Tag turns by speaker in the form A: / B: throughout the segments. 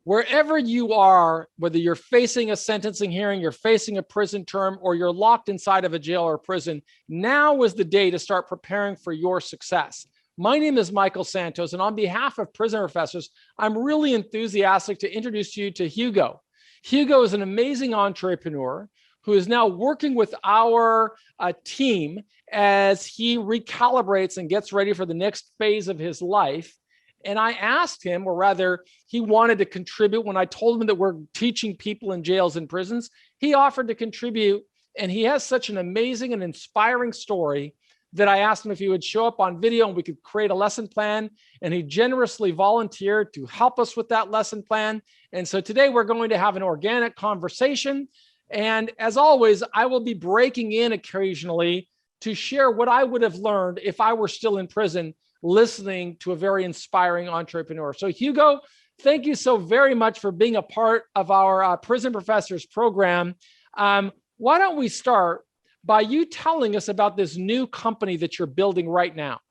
A: Wherever you are, whether you're facing a sentencing hearing, you're facing a prison term, or you're locked inside of a jail or prison, now is the day to start preparing for your success. My name is Michael Santos, and on behalf of Prison Professors, I'm really enthusiastic to introduce you to Hugo. Hugo is an amazing entrepreneur who is now working with our team as he recalibrates and gets ready for the next phase of his life. And I asked him, or rather, he wanted to contribute. When I told him that we're teaching people in jails and prisons, he offered to contribute. And he has such an amazing and inspiring story that I asked him if he would show up on video and we could create a lesson plan. And he generously volunteered to help us with that lesson plan. And so today we're going to have an organic conversation. And as always, I will be breaking in occasionally to share what I would have learned if I were still in prison, listening to a very inspiring entrepreneur. So Hugo, thank you so very much for being a part of our Prison Professors program. Why don't we start by you telling us about this new company that you're building right now?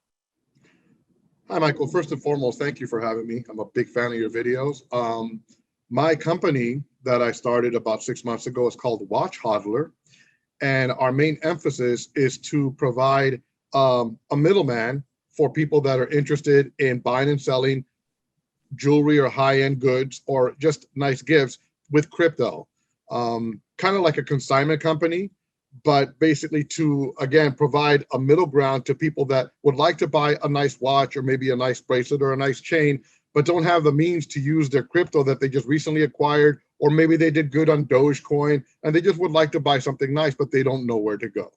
B: Hi, Michael. First and foremost, thank you for having me. I'm a big fan of your videos. My company that I started about 6 months ago is called Watch Hodler. And our main emphasis is to provide a middleman for people that are interested in buying and selling jewelry or high-end goods or just nice gifts with crypto. Kind of like a consignment company, but basically to, again, provide a middle ground to people that would like to buy a nice watch or maybe a nice bracelet or a nice chain, but don't have the means to use their crypto that they just recently acquired, or maybe they did good on Dogecoin and they just would like to buy something nice, but they don't know where to go.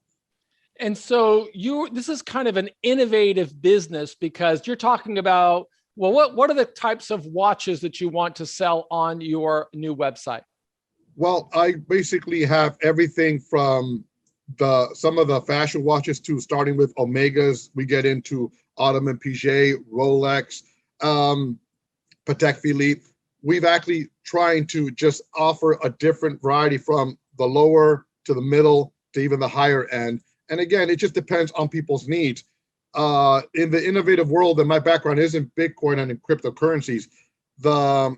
A: And so this is kind of an innovative business because you're talking about, well, what are the types of watches that you want to sell on your new website?
B: Well, I basically have everything from some of the fashion watches to starting with Omegas. We get into Audemars Piguet, Rolex, Patek Philippe. We've actually trying to just offer a different variety from the lower to the middle to even the higher end. And again, it just depends on people's needs. In the innovative world, and my background is in Bitcoin and in cryptocurrencies, the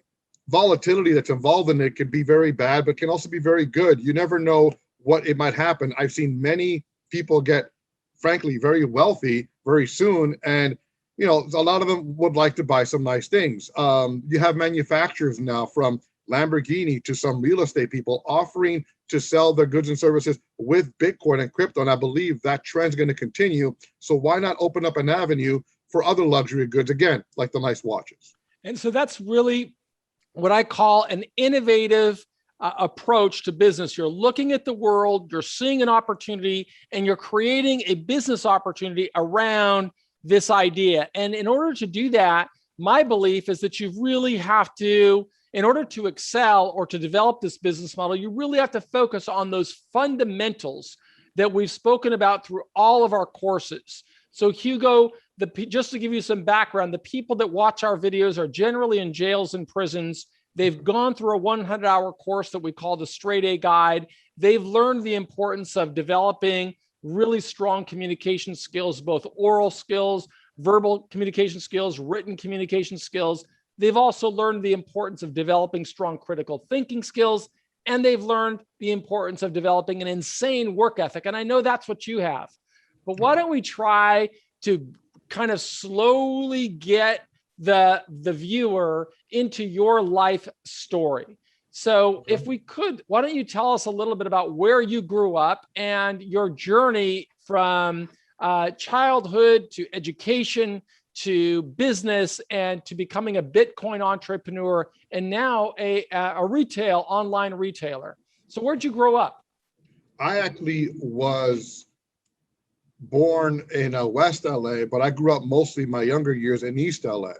B: volatility that's involved in it can be very bad, but can also be very good. You never know what it might happen. I've seen many people get, frankly, very wealthy very soon. And, you know, a lot of them would like to buy some nice things. You have manufacturers now, from Lamborghini to some real estate people, offering to sell their goods and services with Bitcoin and crypto. And I believe that trend is going to continue. So why not open up an avenue for other luxury goods, again, like the nice watches?
A: And so that's really what I call an innovative approach to business. You're looking at the world, you're seeing an opportunity, and you're creating a business opportunity around this idea. And in order to do that, my belief is that you really have to, in order to excel or to develop this business model, you really have to focus on those fundamentals that we've spoken about through all of our courses. So Hugo, just to give you some background, the people that watch our videos are generally in jails and prisons. They've gone through a 100-hour course that we call the Straight A Guide. They've learned the importance of developing really strong communication skills, both oral skills, verbal communication skills, written communication skills. They've also learned the importance of developing strong critical thinking skills, and they've learned the importance of developing an insane work ethic. And I know that's what you have. But why don't we try to kind of slowly get the viewer into your life story? So if we could, why don't you tell us a little bit about where you grew up and your journey from childhood to education to business and to becoming a Bitcoin entrepreneur and now a online retailer. So where'd you grow up?
B: I actually was born in West LA, but I grew up mostly my younger years in East LA,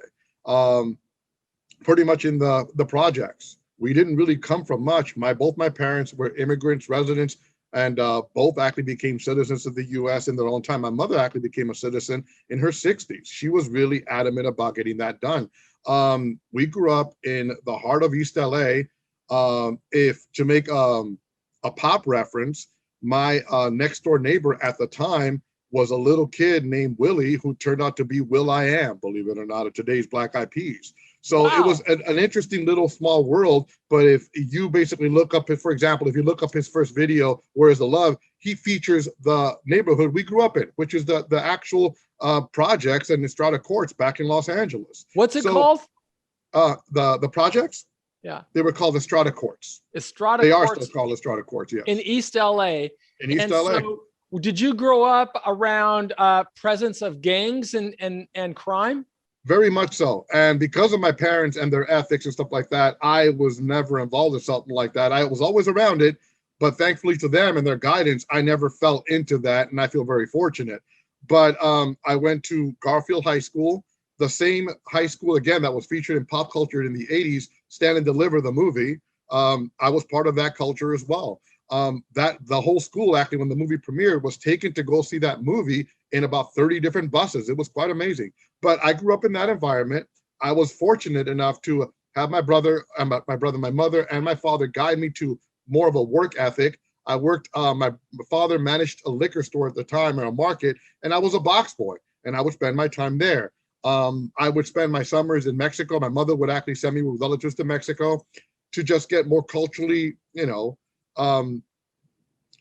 B: pretty much in the projects. We didn't really come from much. Both my parents were immigrants, residents, and both actually became citizens of the US in their own time. My mother actually became a citizen in her 60s. She was really adamant about getting that done. We grew up in the heart of East LA. If to make a pop reference, my next door neighbor at the time was a little kid named Willie, who turned out to be Will I Am, believe it or not, of today's Black Eyed Peas. So it was an interesting little small world. But if you basically look up, for example, if you look up his first video, Where's the Love, he features the neighborhood we grew up in, which is the actual projects and Estrada Courts back in Los Angeles.
A: What's it called?
B: The projects?
A: Yeah.
B: They were called Estrada Courts.
A: Estrada
B: They
A: Courts
B: are still called Estrada Courts, yes.
A: in East LA.
B: In East LA.
A: So did you grow up around presence of gangs and crime?
B: Very much so. And because of my parents and their ethics and stuff like that, I was never involved in something like that. I was always around it, but thankfully to them and their guidance, I never fell into that. And I feel very fortunate. But I went to Garfield High School, the same high school, again, that was featured in pop culture in the 80s, Stand and Deliver, the movie. I was part of that culture as well. That the whole school, actually, when the movie premiered, was taken to go see that movie in about 30 different buses. It was quite amazing. But I grew up in that environment. I was fortunate enough to have my mother, and my father guide me to more of a work ethic. I worked, my father managed a liquor store at the time, or a market, and I was a box boy, and I would spend my time there. I would spend my summers in Mexico. My mother would actually send me with relatives to Mexico to just get more culturally,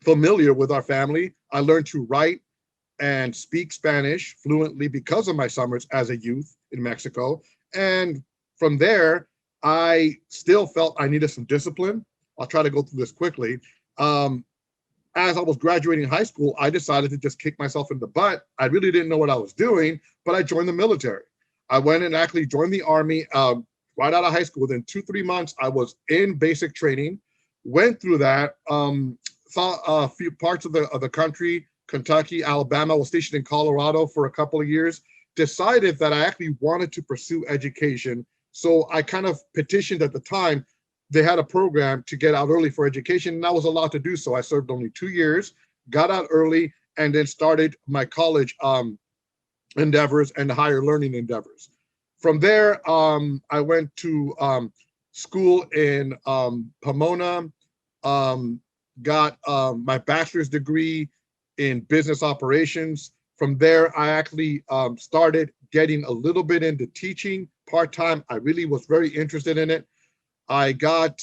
B: familiar with our family. I learned to write and speak Spanish fluently because of my summers as a youth in Mexico. And from there, I still felt I needed some discipline. I'll try to go through this quickly. As I was graduating high school, I decided to just kick myself in the butt. I really didn't know what I was doing, but I joined the military. I went and actually joined the Army right out of high school. Within 2-3 months, I was in basic training, went through that, saw a few parts of the country, Kentucky, Alabama, was stationed in Colorado for a couple of years, decided that I actually wanted to pursue education. So I kind of petitioned at the time. They had a program to get out early for education, and I was allowed to do so. I served only 2 years, got out early, and then started my college endeavors and higher learning endeavors. From there, I went to school in Pomona, got my bachelor's degree in business operations. From there, I actually started getting a little bit into teaching part-time. I really was very interested in it. I got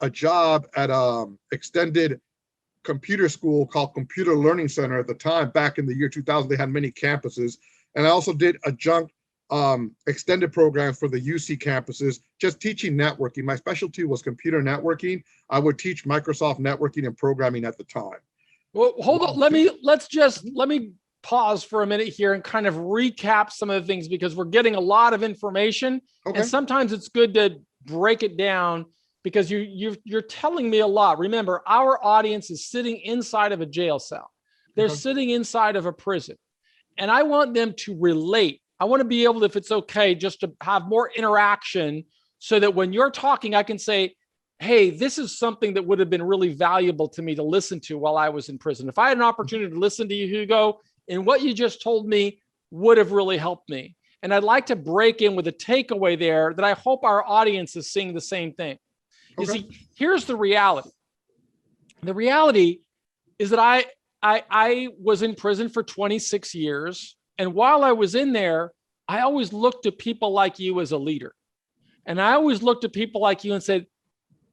B: a job at an extended computer school called Computer Learning Center at the time. Back in the year 2000, they had many campuses. And I also did adjunct extended programs for the UC campuses, just teaching networking. My specialty was computer networking. I would teach Microsoft networking and programming at the time.
A: Well, hold on. Let me pause for a minute here and kind of recap some of the things, because we're getting a lot of information. Okay. And sometimes it's good to break it down, because you're telling me a lot. Remember, our audience is sitting inside of a jail cell. They're sitting inside of a prison. And I want them to relate. I want to be able to, if it's okay, just to have more interaction, so that when you're talking, I can say, hey, this is something that would have been really valuable to me to listen to while I was in prison. If I had an opportunity to listen to you, Hugo, and what you just told me would have really helped me. And I'd like to break in with a takeaway there that I hope our audience is seeing the same thing. You see, here's the reality. The reality is that I was in prison for 26 years. And while I was in there, I always looked at people like you as a leader. And I always looked at people like you and said,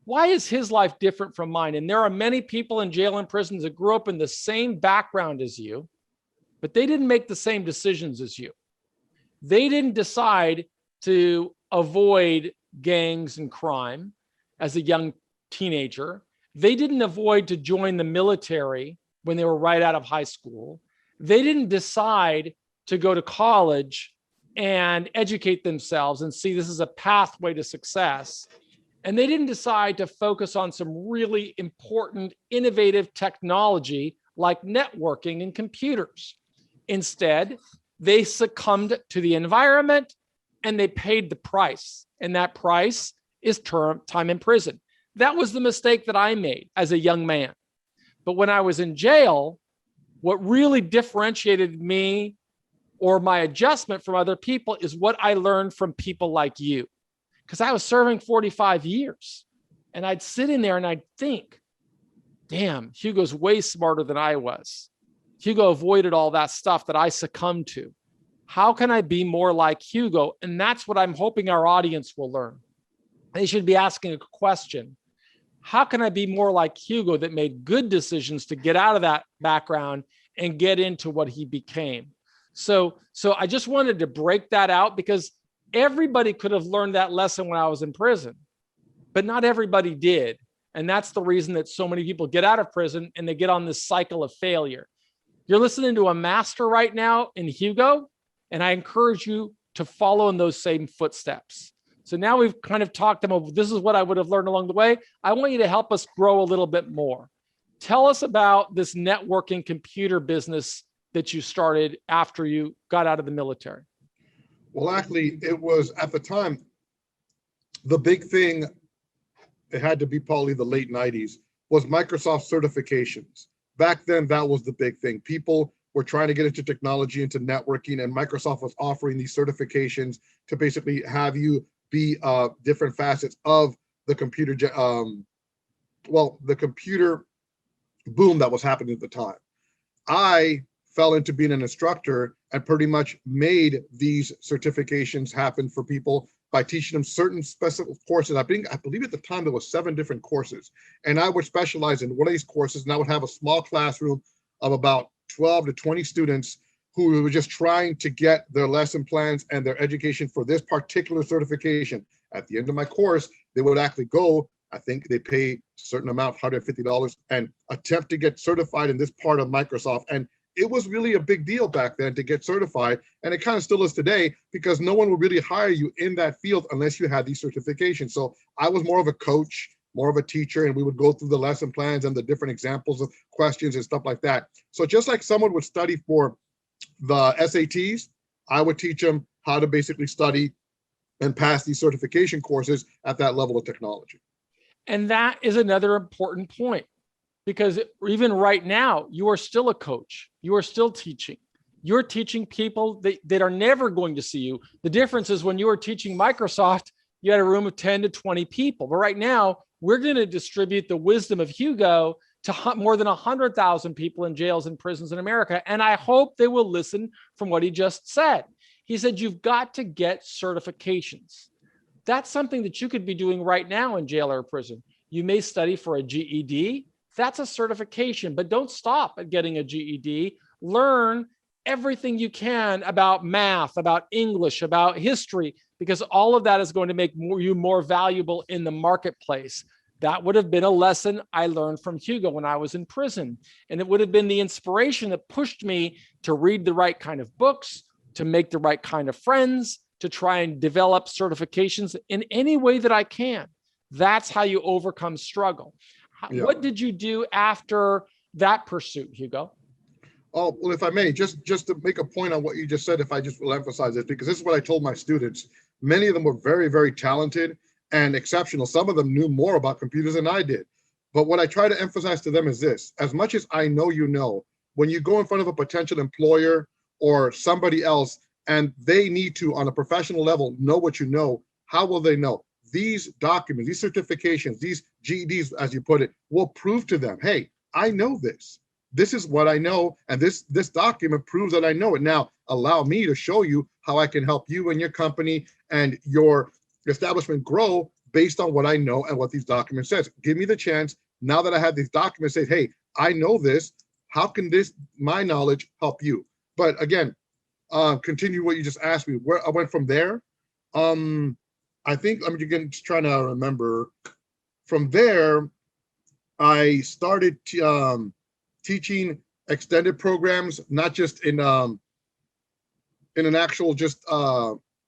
A: why is his life different from mine? And there are many people in jail and prisons that grew up in the same background as you, but they didn't make the same decisions as you. They didn't decide to avoid gangs and crime as a young teenager. They didn't avoid to join the military when they were right out of high school. They didn't decide to go to college and educate themselves and see this as a pathway to success. And they didn't decide to focus on some really important, innovative technology like networking and computers. Instead, they succumbed to the environment and they paid the price. And that price is time in prison. That was the mistake that I made as a young man. But when I was in jail, what really differentiated me or my adjustment from other people is what I learned from people like you. Because I was serving 45 years and I'd sit in there and I'd think, damn, Hugo's way smarter than I was. Hugo avoided all that stuff that I succumbed to. How can I be more like Hugo? And that's what I'm hoping our audience will learn. They should be asking a question. How can I be more like Hugo that made good decisions to get out of that background and get into what he became? So I just wanted to break that out because everybody could have learned that lesson when I was in prison, but not everybody did. And that's the reason that so many people get out of prison and they get on this cycle of failure. You're listening to a master right now in Hugo, and I encourage you to follow in those same footsteps. So now we've kind of talked about, this is what I would have learned along the way. I want you to help us grow a little bit more. Tell us about this networking computer business that you started after you got out of the military.
B: Well, actually, it was at the time, the big thing, it had to be probably the late 90s, was Microsoft certifications. Back then, that was the big thing. People were trying to get into technology, into networking, and Microsoft was offering these certifications to basically have you be different facets of the computer, the computer boom that was happening at the time. I fell into being an instructor and pretty much made these certifications happen for people by teaching them certain specific courses. I believe at the time there was 7 different courses, and I would specialize in one of these courses, and I would have a small classroom of about 12 to 20 students who were just trying to get their lesson plans and their education for this particular certification. At the end of my course, they would actually go, I think they pay a certain amount, $150, and attempt to get certified in this part of Microsoft. And it was really a big deal back then to get certified. And it kind of still is today, because no one will really hire you in that field unless you had these certifications. So I was more of a coach, more of a teacher, and we would go through the lesson plans and the different examples of questions and stuff like that. So just like someone would study for the SATs, I would teach them how to basically study and pass these certification courses at that level of technology.
A: And that is another important point, because even right now, you are still a coach. You are still teaching. You're teaching people that are never going to see you. The difference is when you were teaching Microsoft, you had a room of 10 to 20 people. But right now, we're going to distribute the wisdom of Hugo to more than 100,000 people in jails and prisons in America. And I hope they will listen from what he just said. He said, you've got to get certifications. That's something that you could be doing right now in jail or prison. You may study for a GED. That's a certification, but don't stop at getting a GED. Learn everything you can about math, about English, about history, because all of that is going to make you more valuable in the marketplace. That would have been a lesson I learned from Hugo when I was in prison. And it would have been the inspiration that pushed me to read the right kind of books, to make the right kind of friends, to try and develop certifications in any way that I can. That's how you overcome struggle. Yeah. What did you do after that pursuit, Hugo?
B: Oh, well, if I may, just to make a point on what you just said, if I just will emphasize this, because this is what I told my students. Many of them were very, very talented and exceptional. Some of them knew more about computers than I did. But what I try to emphasize to them is this: as much as I know, when you go in front of a potential employer or somebody else, and they need to, on a professional level, know what you know, how will they know? These documents, these certifications, these GEDs, as you put it, will prove to them, hey, I know this. This is what I know, and this document proves that I know it. Now, allow me to show you how I can help you and your company and your establishment grow based on what I know and what these documents says. Give me the chance, now that I have these documents, say, hey, I know this. How can my knowledge help you? But again, continue what you just asked me. Where I went from there, I think I'm again just trying to remember. From there, I started teaching extended programs, not just in an actual just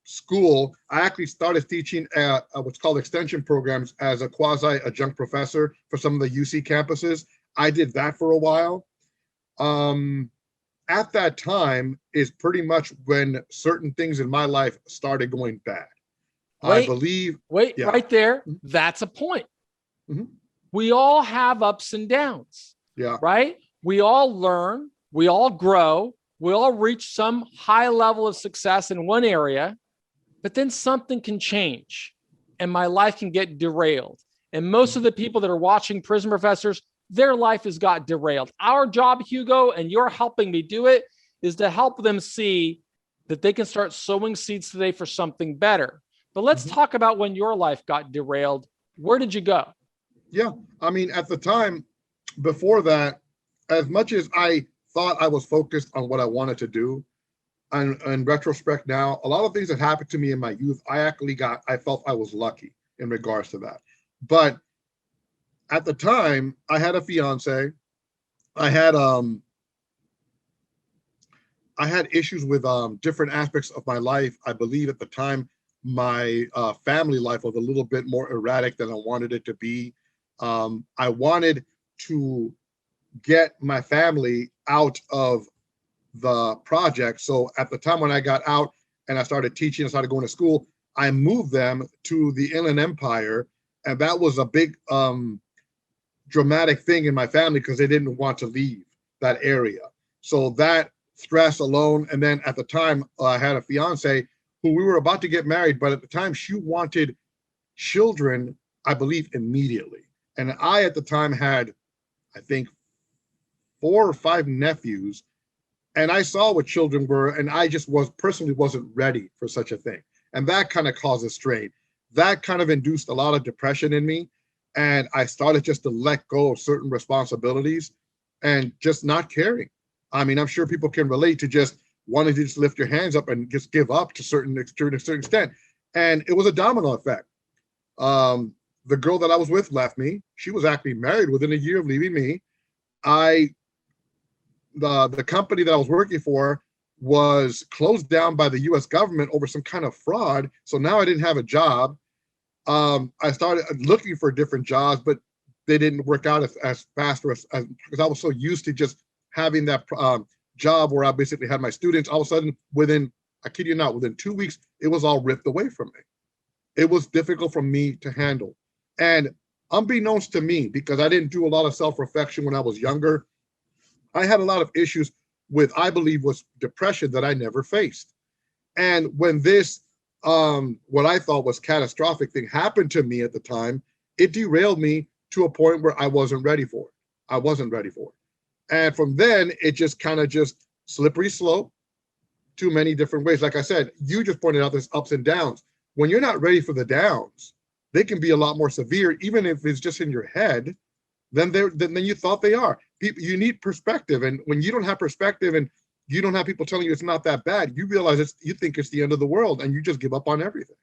B: school. I actually started teaching what's called extension programs as a quasi-adjunct professor for some of the UC campuses. I did that for a while. At that time is pretty much when certain things in my life started going bad. I believe.
A: Wait, yeah. Right there. That's a point. Mm-hmm. We all have ups and downs.
B: Yeah.
A: Right? We all learn, we all grow, we all reach some high level of success in one area, but then something can change and my life can get derailed. And most of the people that are watching Prison Professors, their life has got derailed. Our job, Hugo, and you're helping me do it, is to help them see that they can start sowing seeds today for something better. But let's talk about when your life got derailed. Where did you go?
B: Yeah. I mean, at the time before that, as much as I thought I was focused on what I wanted to do, and in retrospect now, a lot of things that happened to me in my youth, I felt I was lucky in regards to that. But at the time, I had a fiance. I had I had issues with different aspects of my life. I believe at the time my family life was a little bit more erratic than I wanted it to be. I wanted to get my family out of the project. So at the time when I got out and I started teaching, I started going to school, I moved them to the Inland Empire. And that was a big dramatic thing in my family because they didn't want to leave that area. So that stress alone. And then at the time, I had a fiance who we were about to get married, but at the time she wanted children, I believe, immediately. And I, at the time, had, I think, 4 or 5 nephews, and I saw what children were, and I just personally wasn't ready for such a thing. And that kind of caused a strain. That kind of induced a lot of depression in me. And I started just to let go of certain responsibilities and just not caring. I mean, I'm sure people can relate to just wanting to just lift your hands up and just give up to a certain extent. And it was a domino effect. The girl that I was with left me. She was actually married within a year of leaving me. The company that I was working for was closed down by the US government over some kind of fraud. So now I didn't have a job. I started looking for different jobs, but they didn't work out as fast because I was so used to just having that job where I basically had my students. All of a sudden, I kid you not, within 2 weeks, it was all ripped away from me. It was difficult for me to handle. And unbeknownst to me, because I didn't do a lot of self-reflection when I was younger, I had a lot of issues with, I believe, was depression that I never faced. And when this, what I thought was catastrophic thing happened to me at the time, it derailed me to a point where I wasn't ready for it. I wasn't ready for it. And from then, it just kind of just slippery slope to many different ways. Like I said, you just pointed out there's ups and downs. When you're not ready for the downs, they can be a lot more severe, even if it's just in your head, than you thought they are. You need perspective. And when you don't have perspective and you don't have people telling you it's not that bad, you realize you think it's the end of the world and you just give up on everything.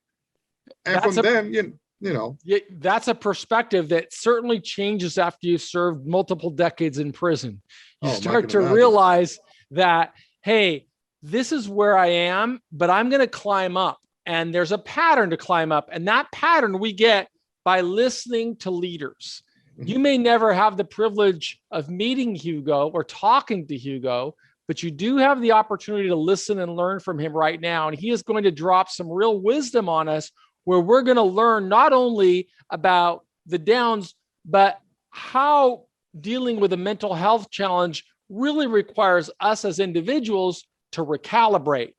B: And then, you know.
A: Yeah, that's a perspective that certainly changes after you've served multiple decades in prison. You start to realize that, hey, this is where I am, but I'm going to climb up. And there's a pattern to climb up. And that pattern we get by listening to leaders. You may never have the privilege of meeting Hugo or talking to Hugo, but you do have the opportunity to listen and learn from him right now. And he is going to drop some real wisdom on us where we're going to learn not only about the downs, but how dealing with a mental health challenge really requires us as individuals to recalibrate,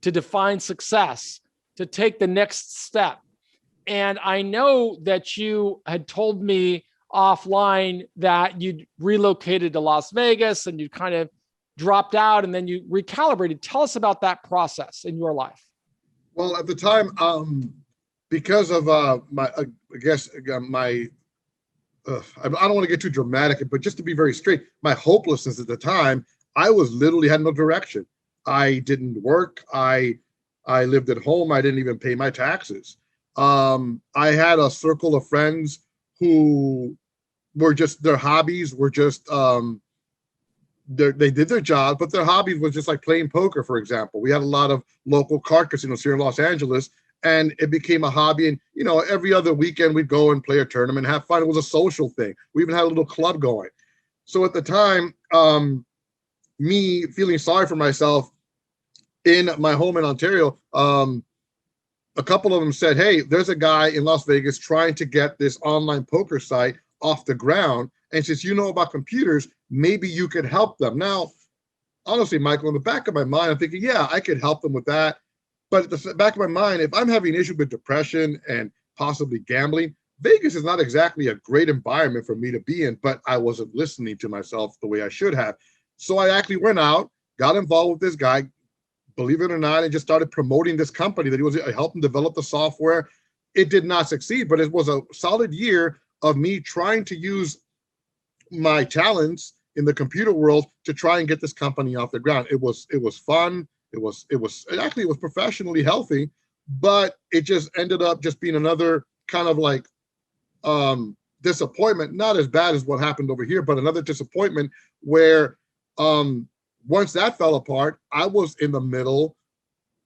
A: to define success, to take the next step. And I know that you had told me offline that you'd relocated to Las Vegas and you kind of dropped out and then you recalibrated. Tell us about that process in your life.
B: Well, at the time, because of I don't want to get too dramatic, but just to be very straight, my hopelessness at the time, I was literally had no direction. I didn't work. I lived at home. I didn't even pay my taxes. I had a circle of friends who were just, their hobbies were just, they did their job, but their hobbies was just like playing poker, for example. We had a lot of local card casinos here in Los Angeles, and it became a hobby. And, you know, every other weekend we'd go and play a tournament, have fun. It was a social thing. We even had a little club going. So at the time, me feeling sorry for myself in my home in Ontario, a couple of them said, hey, there's a guy in Las Vegas trying to get this online poker site off the ground. And since you know about computers, maybe you could help them. Now, honestly, Michael, in the back of my mind, I'm thinking, yeah, I could help them with that. But at the back of my mind, if I'm having an issue with depression and possibly gambling, Vegas is not exactly a great environment for me to be in, but I wasn't listening to myself the way I should have. So I actually went out, got involved with this guy, believe it or not, and just started promoting this company that he was helping develop the software. It did not succeed, but it was a solid year of me trying to use my talents in the computer world to try and get this company off the ground. It was fun. It was professionally healthy, but it just ended up just being another kind of like disappointment, not as bad as what happened over here, but another disappointment where once that fell apart, I was in the middle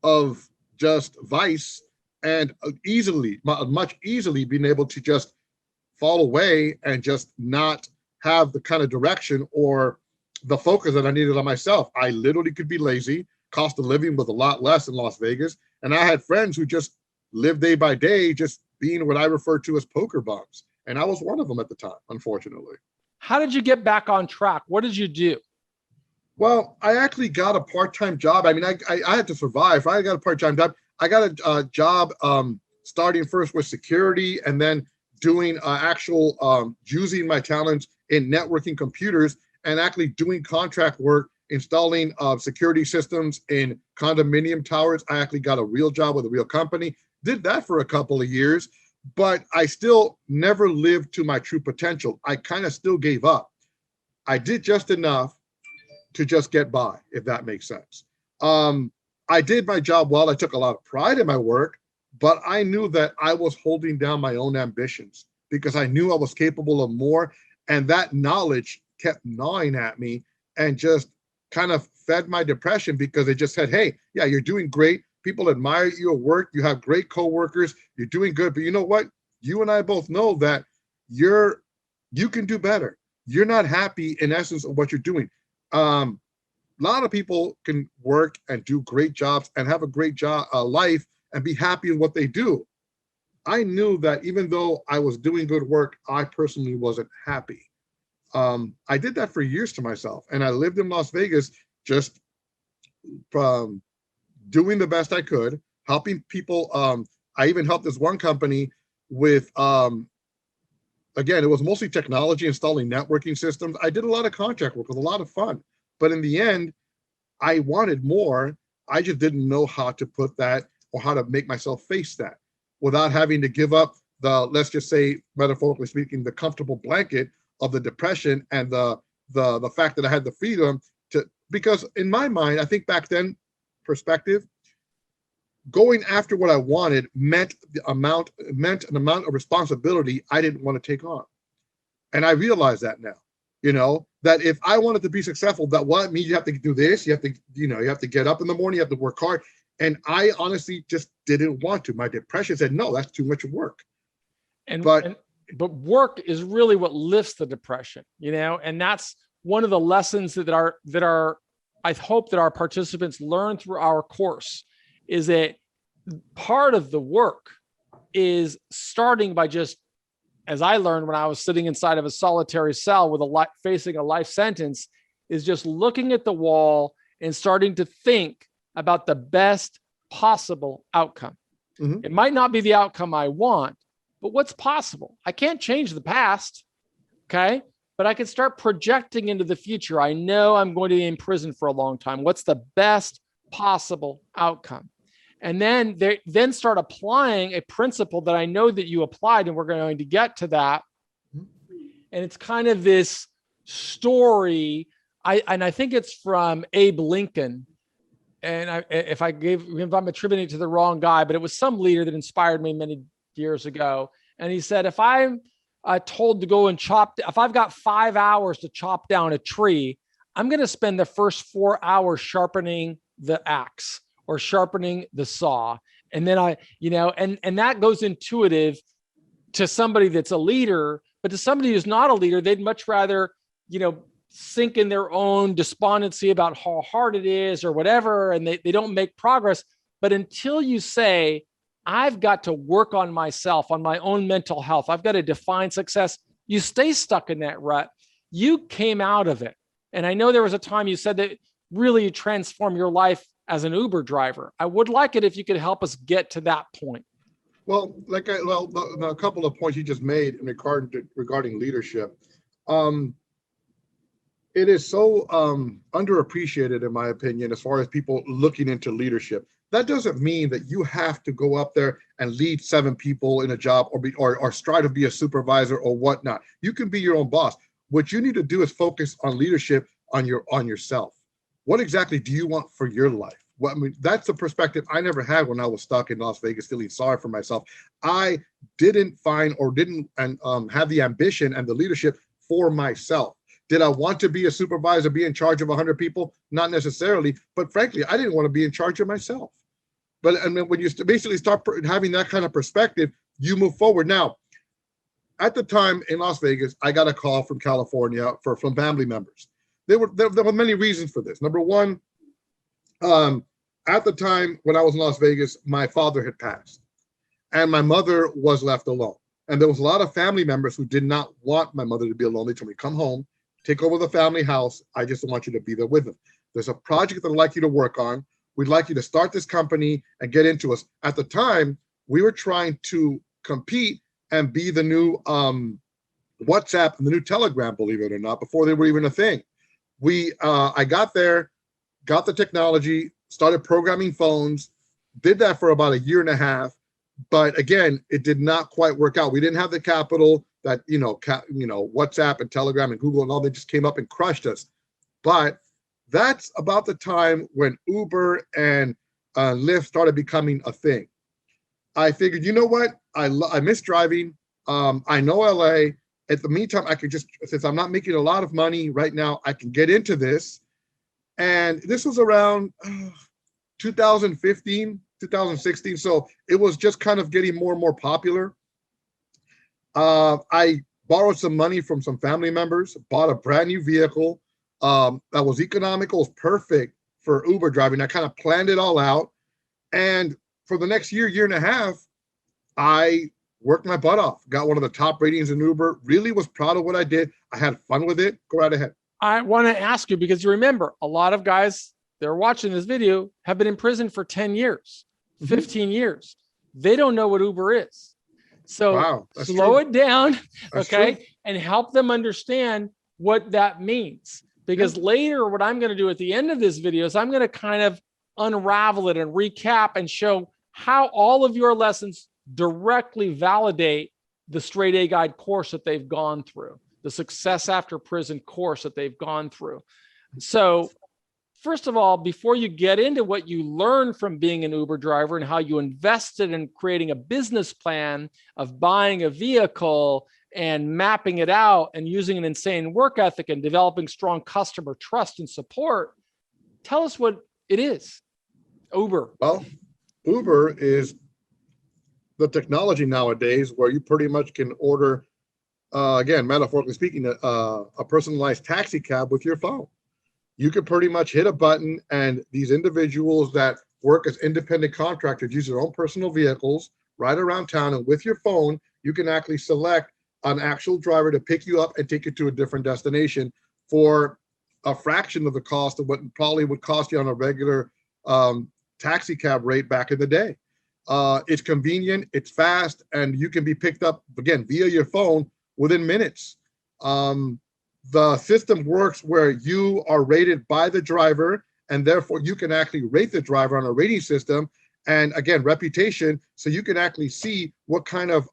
B: of just vice and much easily being able to just fall away and just not have the kind of direction or the focus that I needed on myself. I literally could be lazy. Cost of living was a lot less in Las Vegas. And I had friends who just lived day by day, just being what I refer to as poker bums. And I was one of them at the time, unfortunately.
A: How did you get back on track? What did you do?
B: Well, I actually got a part-time job. I mean, I had to survive. I got a part-time job. I got a job starting first with security and then doing actual using my talents in networking computers and actually doing contract work, installing security systems in condominium towers. I actually got a real job with a real company, did that for a couple of years, but I still never lived to my true potential. I kind of still gave up. I did just enough to just get by, if that makes sense. I did my job well. I took a lot of pride in my work, but I knew that I was holding down my own ambitions because I knew I was capable of more. And that knowledge kept gnawing at me and just kind of fed my depression because it just said, hey, yeah, you're doing great. People admire your work. You have great coworkers. You're doing good. But you know what? You and I both know that you can do better. You're not happy in essence of what you're doing. A lot of people can work and do great jobs and have a great job life and be happy in what they do. I knew that even though I was doing good work, I personally wasn't happy. I did that for years to myself, and I lived in Las Vegas just doing the best I could, helping people. I even helped this one company with, again, it was mostly technology, installing networking systems. I did a lot of contract work. It was a lot of fun. But in the end, I wanted more. I just didn't know how to put that or how to make myself face that without having to give up the, let's just say, metaphorically speaking, the comfortable blanket of the depression and the fact that I had the freedom to, because in my mind, I think back then, perspective, going after what I wanted meant an amount of responsibility I didn't want to take on. And I realize that now, that if I wanted to be successful, that what means you have to do this, you have to, you have to get up in the morning, you have to work hard. And I honestly just didn't want to. My depression said, no, that's too much work.
A: But work is really what lifts the depression, and that's one of the lessons that are I hope that our participants learn through our course, is that part of the work is starting by just, as I learned when I was sitting inside of a solitary cell with facing a life sentence, is just looking at the wall and starting to think about the best possible outcome. Mm-hmm. It might not be the outcome I want, but what's possible? I can't change the past, okay? But I can start projecting into the future. I know I'm going to be in prison for a long time. What's the best possible outcome? And then start applying a principle that I know that you applied, and we're going to get to that. And it's kind of this story, I think it's from Abe Lincoln. And if I'm attributing it to the wrong guy, but it was some leader that inspired me many years ago. And he said, if I'm told to go and if I've got 5 hours to chop down a tree, I'm going to spend the first 4 hours sharpening the axe or sharpening the saw. And then and that goes intuitive to somebody that's a leader, but to somebody who's not a leader, they'd much rather, sink in their own despondency about how hard it is or whatever, and they don't make progress. But until you say, I've got to work on myself, on my own mental health, I've got to define success, you stay stuck in that rut. You came out of it. And I know there was a time you said that really transformed your life as an Uber driver. I would like it if you could help us get to that point.
B: Well, a couple of points you just made regarding leadership. It is so underappreciated, in my opinion, as far as people looking into leadership. That doesn't mean that you have to go up there and lead 7 people in a job, or strive to be a supervisor or whatnot. You can be your own boss. What you need to do is focus on leadership on yourself. What exactly do you want for your life? What, I mean, that's the perspective I never had when I was stuck in Las Vegas feeling sorry for myself. I didn't find or didn't have the ambition and the leadership for myself. Did I want to be a supervisor, be in charge of 100 people? Not necessarily, but frankly, I didn't want to be in charge of myself. But and then when you basically start having that kind of perspective, you move forward. Now, at the time in Las Vegas, I got a call from California from family members. There were many reasons for this. Number one, at the time when I was in Las Vegas, my father had passed, and my mother was left alone. And there was a lot of family members who did not want my mother to be alone. They told me, "Come home, take over the family house. I just want you to be there with them. There's a project that I'd like you to work on. We'd like you to start this company and get into us." At the time, we were trying to compete and be the new WhatsApp and the new Telegram, believe it or not, before they were even a thing. I got there, got the technology, started programming phones, did that for about a year and a half. But again, it did not quite work out. We didn't have the capital that, WhatsApp and Telegram and Google and all, they just came up and crushed us. But that's about the time when Uber and Lyft started becoming a thing. I figured, you know what? I miss driving. I know LA. At the meantime, I could just, since I'm not making a lot of money right now, I can get into this. And this was around 2015, 2016. So it was just kind of getting more and more popular. I borrowed some money from some family members, bought a brand new vehicle that was economical, was perfect for Uber driving. I kind of planned it all out. And for the next year and a half, I worked my butt off, got one of the top ratings in Uber, really was proud of what I did. I had fun with it. Go right ahead.
A: I want to ask you, because you remember, a lot of guys that are watching this video have been in prison for 10 years, 15 years. They don't know what Uber is. So
B: wow,
A: slow it down,
B: that's
A: okay,
B: true.
A: and help them understand what that means. Because later, what I'm going to do at the end of this video is I'm going to kind of unravel it and recap and show how all of your lessons directly validate the Straight A Guide course that they've gone through, the Success After Prison course that they've gone through. So first of all, before you get into what you learned from being an Uber driver and how you invested in creating a business plan of buying a vehicle and mapping it out and using an insane work ethic and developing strong customer trust and support, tell us what it is. Uber.
B: Well, Uber is the technology nowadays where you pretty much can order, again, metaphorically speaking, a personalized taxi cab with your phone. You can pretty much hit a button, and these individuals that work as independent contractors use their own personal vehicles right around town, and with your phone, you can actually select an actual driver to pick you up and take you to a different destination for a fraction of the cost of what probably would cost you on a regular taxi cab rate back in the day. It's convenient, it's fast, and you can be picked up, again, via your phone within minutes. The system works where you are rated by the driver, and therefore you can actually rate the driver on a rating system. And again, reputation, so you can actually see what kind of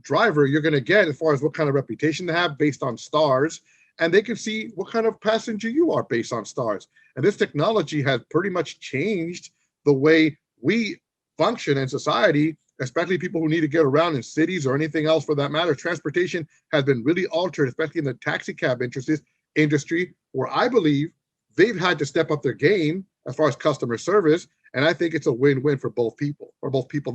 B: driver you're going to get as far as what kind of reputation they have based on stars. And they can see what kind of passenger you are based on stars. And this technology has pretty much changed the way we function in society, especially people who need to get around in cities or anything else for that matter. Transportation has been really altered, especially in the taxi cab industry, where I believe they've had to step up their game as far as customer service. And I think it's a win-win for both people,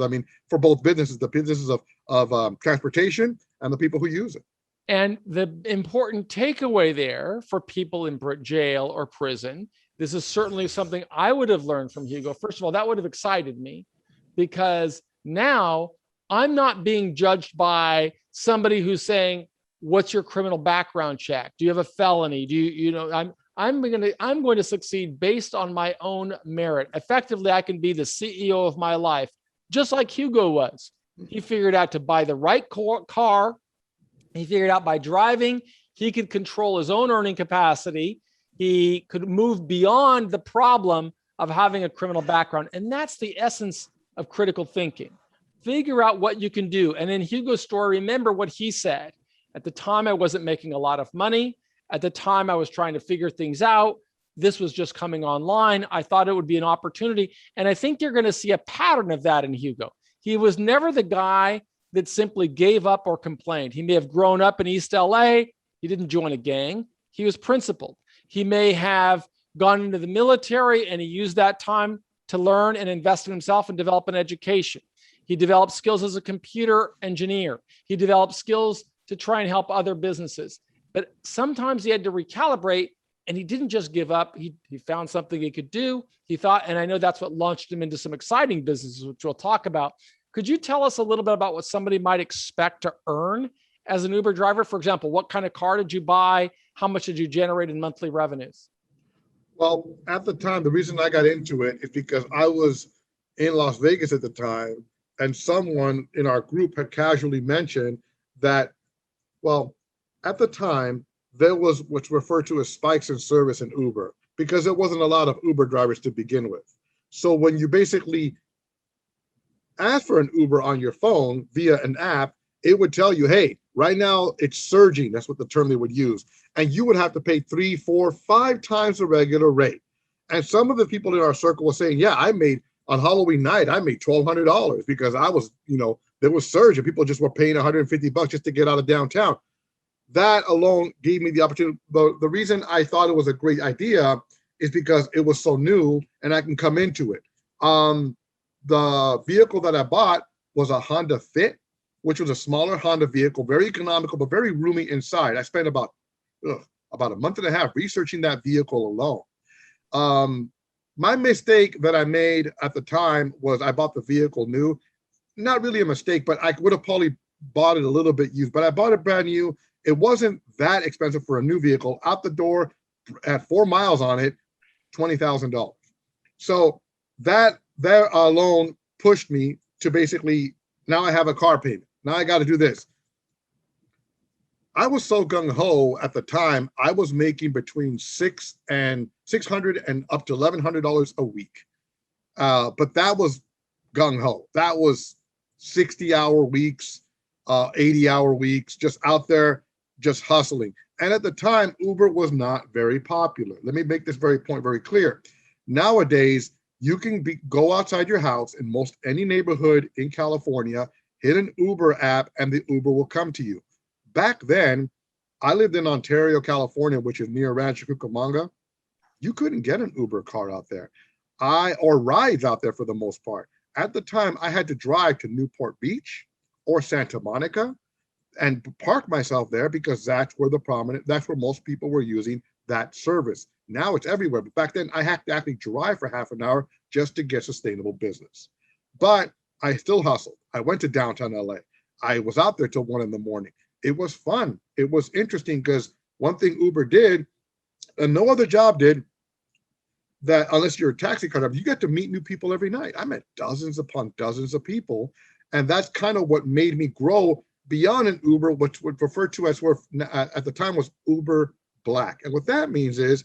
B: I mean, for both businesses, the businesses of transportation and the people who use it.
A: And the important takeaway there for people in jail or prison, this is certainly something I would have learned from Hugo. First of all, that would have excited me, because now I'm not being judged by somebody who's saying, what's your criminal background check? Do you have a felony? Do I'm going to succeed based on my own merit. Effectively, I can be the CEO of my life, just like Hugo was. He figured out to buy the right car. He figured out by driving He could control his own earning capacity. He could move beyond the problem of having a criminal background. And that's the essence of critical thinking. Figure out what you can do. And in Hugo's story, remember what he said. At the time, I wasn't making a lot of money. At the time, I was trying to figure things out. This was just coming online. I thought it would be an opportunity. And I think you're going to see a pattern of that in Hugo. He was never the guy that simply gave up or complained. He may have grown up in East LA. He didn't join a gang. He was principled. He may have gone into the military and he used that time to learn and invest in himself and develop an education. He developed skills as a computer engineer. He developed skills to try and help other businesses. But sometimes he had to recalibrate, and he didn't just give up. He found something he could do. He thought, and I know that's what launched him into some exciting businesses, which we'll talk about. Could you tell us a little bit about what somebody might expect to earn as an Uber driver? For example, what kind of car did you buy? How much did you generate in monthly revenues?
B: Well, at the time, the reason I got into it is because I was in Las Vegas at the time, and someone in our group had casually mentioned that, well, at the time, there was what's referred to as spikes in service in Uber because there wasn't a lot of Uber drivers to begin with. So when you basically ask for an Uber on your phone via an app, it would tell you, hey, right now it's surging. That's what the term they would use. And you would have to pay 3, 4, 5 times the regular rate. And some of the people in our circle were saying, yeah, on Halloween night, I made $1,200 because I was, there was surge and people just were paying $150 just to get out of downtown. That alone gave me the opportunity. The reason I thought it was a great idea is because it was so new and I can come into it. The vehicle that I bought was a Honda Fit, which was a smaller Honda vehicle, very economical, but very roomy inside. I spent about a month and a half researching that vehicle alone. My mistake that I made at the time was I bought the vehicle new. Not really a mistake, but I would have probably bought it a little bit used, but I bought it brand new. It wasn't that expensive for a new vehicle. Out the door at 4 miles on it, $20,000. So that alone pushed me to basically, now I have a car payment. Now I got to do this. I was so gung-ho at the time, I was making between $600 and up to $1,100 a week. But that was gung-ho. That was 60-hour weeks, 80-hour weeks, just out there, just hustling. And at the time, Uber was not very popular. Let me make this point very clear. Nowadays, you can go outside your house in most any neighborhood in California, hit an Uber app, and the Uber will come to you. Back then, I lived in Ontario, California, which is near Rancho Cucamonga. You couldn't get an Uber car out there, or rides out there for the most part. At the time, I had to drive to Newport Beach or Santa Monica and park myself there because that's where most people were using that service. Now it's everywhere. But back then I had to actually drive for half an hour just to get sustainable business. But I still hustled. I went to downtown LA. I was out there till 1 a.m. It was fun. It was interesting because one thing Uber did, and no other job did, that unless you're a taxi car driver, you get to meet new people every night. I met dozens upon dozens of people. And that's kind of what made me grow beyond an Uber, which would refer to as at the time was Uber Black. And what that means is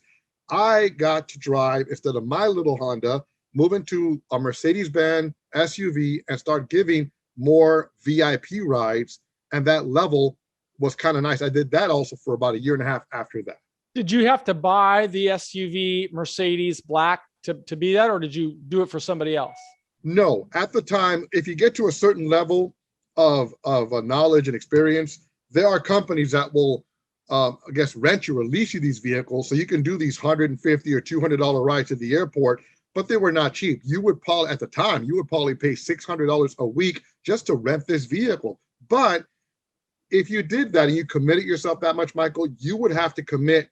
B: I got to drive, instead of my little Honda, move into a Mercedes-Benz SUV and start giving more VIP rides. And that level was kind of nice. I did that also for about 1.5 years after that.
A: Did you have to buy the SUV Mercedes Black to be that, or did you do it for somebody else?
B: No, at the time, if you get to a certain level of knowledge and experience, there are companies that will, rent you or lease you these vehicles so you can do these $150 or $200 rides to the airport, but they were not cheap. You would probably pay $600 a week just to rent this vehicle. But if you did that and you committed yourself that much, Michael, you would have to commit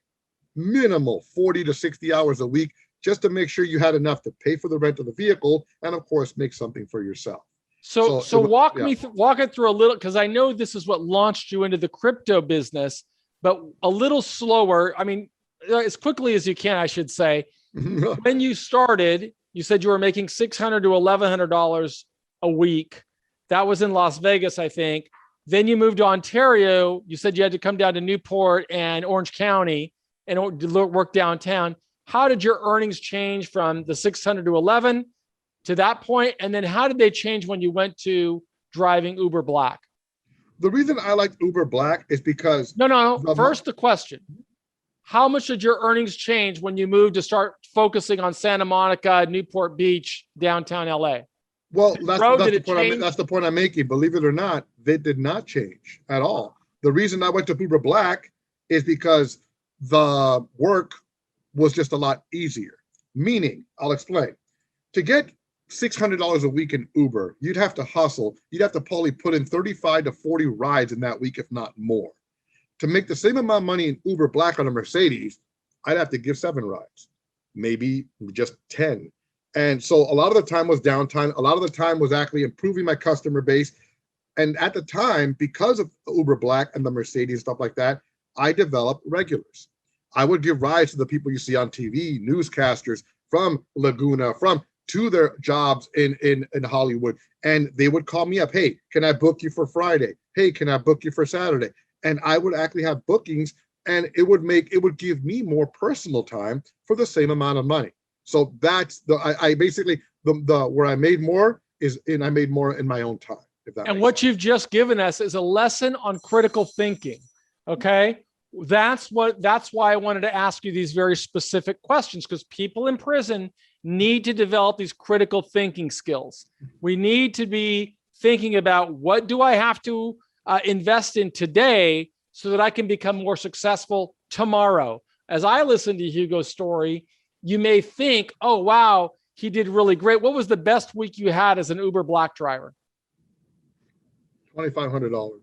B: minimal 40 to 60 hours a week just to make sure you had enough to pay for the rent of the vehicle and, of course, make something for yourself.
A: So walk it through a little, because I know this is what launched you into the crypto business, but a little slower. I mean, as quickly as you can, I should say. When you started, you said you were making $600 to $1,100 a week. That was in Las Vegas, I think. Then you moved to Ontario. You said you had to come down to Newport and Orange County and work downtown. How did your earnings change from the 600 to 11 to that point? And then how did they change when you went to driving Uber Black?
B: The reason I liked Uber Black is because
A: No. First, the question: how much did your earnings change when you moved to start focusing on Santa Monica, Newport Beach, downtown LA?
B: Well,
A: That's
B: the point I'm making. Believe it or not, they did not change at all. The reason I went to Uber Black is because the work was just a lot easier. Meaning, I'll explain. To get $600 a week in Uber, you'd have to hustle. You'd have to probably put in 35 to 40 rides in that week, if not more. To make the same amount of money in Uber Black on a Mercedes, I'd have to give 7 rides, maybe just 10. And so a lot of the time was downtime. A lot of the time was actually improving my customer base. And at the time, because of Uber Black and the Mercedes, stuff like that, I developed regulars. I would give rides to the people you see on TV, newscasters from Laguna, to their jobs in Hollywood. And they would call me up. Hey, can I book you for Friday? Hey, can I book you for Saturday? And I would actually have bookings, and it would give me more personal time for the same amount of money. So that's I basically, where I made more I made more in my own time.
A: And what you've just given us is a lesson on critical thinking. Okay. That's why I wanted to ask you these very specific questions, because people in prison need to develop these critical thinking skills. We need to be thinking about, what do I have to invest in today so that I can become more successful tomorrow? As I listen to Hugo's story, you may think, oh, wow, he did really great. What was the best week you had as an Uber Black driver?
B: $2,500.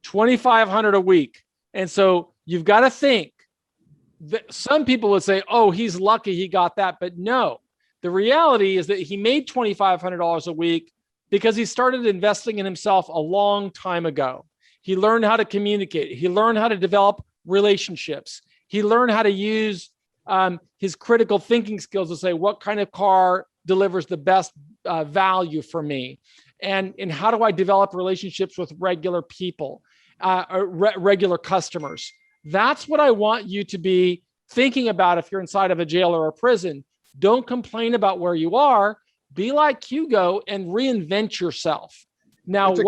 A: $2,500 a week. And so you've got to think that some people would say, oh, he's lucky he got that. But no, the reality is that he made $2,500 a week because he started investing in himself a long time ago. He learned how to communicate. He learned how to develop relationships. He learned how to use his critical thinking skills to say, what kind of car delivers the best value for me? And how do I develop relationships with regular people, regular customers? That's what I want you to be thinking about if you're inside of a jail or a prison. Don't complain about where you are. Be like Hugo and reinvent yourself. Now,
B: it's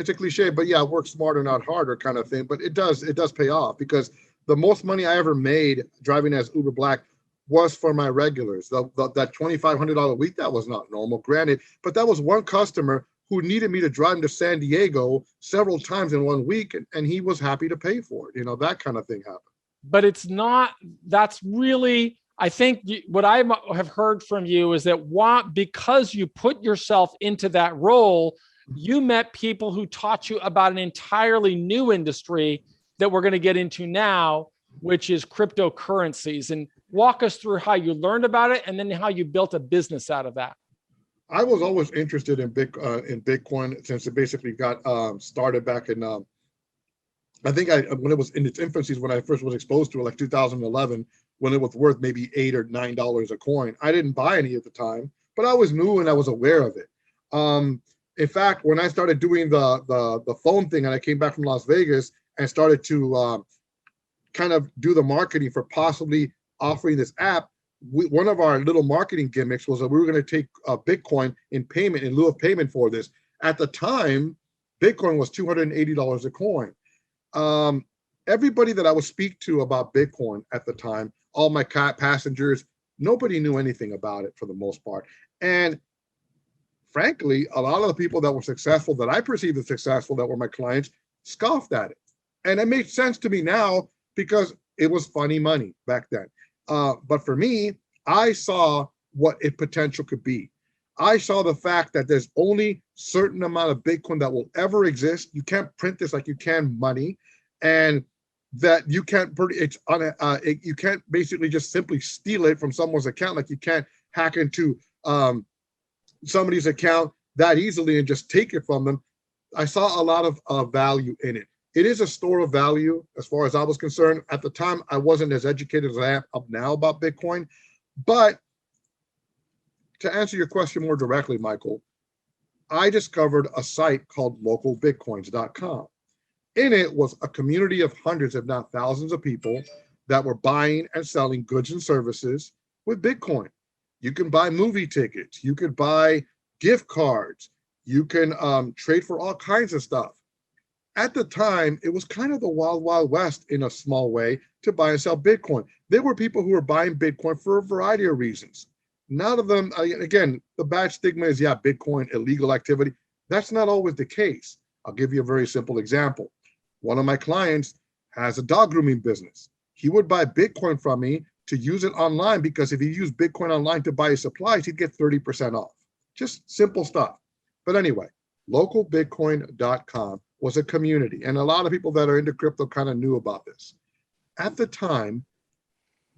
B: a cliche, but yeah, work smarter, not harder kind of thing. But it does pay off, because the most money I ever made driving as Uber Black was for my regulars. That $2,500 a week, that was not normal, granted, but that was one customer who needed me to drive him to San Diego several times in 1 week, and he was happy to pay for it. That kind of thing happened.
A: But it's not, that's really, I think what I have heard from you is that because you put yourself into that role, you met people who taught you about an entirely new industry that we're going to get into now, which is cryptocurrencies. And walk us through how you learned about it and then how you built a business out of that.
B: I was always interested in Bitcoin since it basically got started back in, I think when it was in its infancy, when I first was exposed to it, like 2011, when it was worth maybe $8 or $9 a coin. I didn't buy any at the time, but I was new and I was aware of it. In fact, when I started doing the phone thing and I came back from Las Vegas and started to kind of do the marketing for possibly offering this app, one of our little marketing gimmicks was that we were going to take Bitcoin in payment, in lieu of payment for this. At the time, Bitcoin was $280 a coin. Everybody that I would speak to about Bitcoin at the time, all my passengers, nobody knew anything about it for the most part. And frankly, a lot of the people that were successful, that I perceived as successful, that were my clients, scoffed at it. And it makes sense to me now because it was funny money back then. But for me, I saw what its potential could be. I saw the fact that there's only certain amount of Bitcoin that will ever exist. You can't print this like you can money, and that you can't you can't basically just simply steal it from someone's account, like you can't hack into somebody's account that easily and just take it from them. I saw a lot of value in it. It is a store of value as far as I was concerned. At the time, I wasn't as educated as I am up now about Bitcoin. But to answer your question more directly, Michael, I discovered a site called localbitcoins.com. In it was a community of hundreds, if not thousands of people that were buying and selling goods and services with Bitcoin. You can buy movie tickets, you could buy gift cards, you can trade for all kinds of stuff. At the time, it was kind of the wild, wild west in a small way to buy and sell Bitcoin. There were people who were buying Bitcoin for a variety of reasons. None of them, again, the bad stigma is, yeah, Bitcoin, illegal activity. That's not always the case. I'll give you a very simple example. One of my clients has a dog grooming business. He would buy Bitcoin from me to use it online because if he used Bitcoin online to buy his supplies, he'd get 30% off. Just simple stuff. But anyway, localbitcoin.com was a community. And a lot of people that are into crypto kind of knew about this. At the time,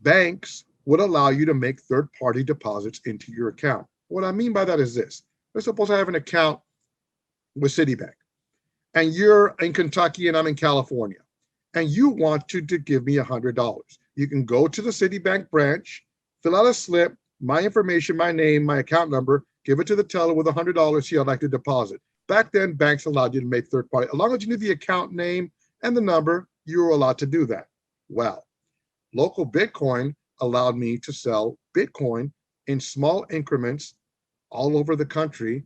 B: banks would allow you to make third-party deposits into your account. What I mean by that is this. Let's suppose I have an account with Citibank, and you're in Kentucky and I'm in California, and you want to give me $100. You can go to the Citibank branch, fill out a slip, my information, my name, my account number, give it to the teller with $100 here I'd like to deposit. Back then, banks allowed you to make third party. As long as you knew the account name and the number, you were allowed to do that. Well, local Bitcoin allowed me to sell Bitcoin in small increments all over the country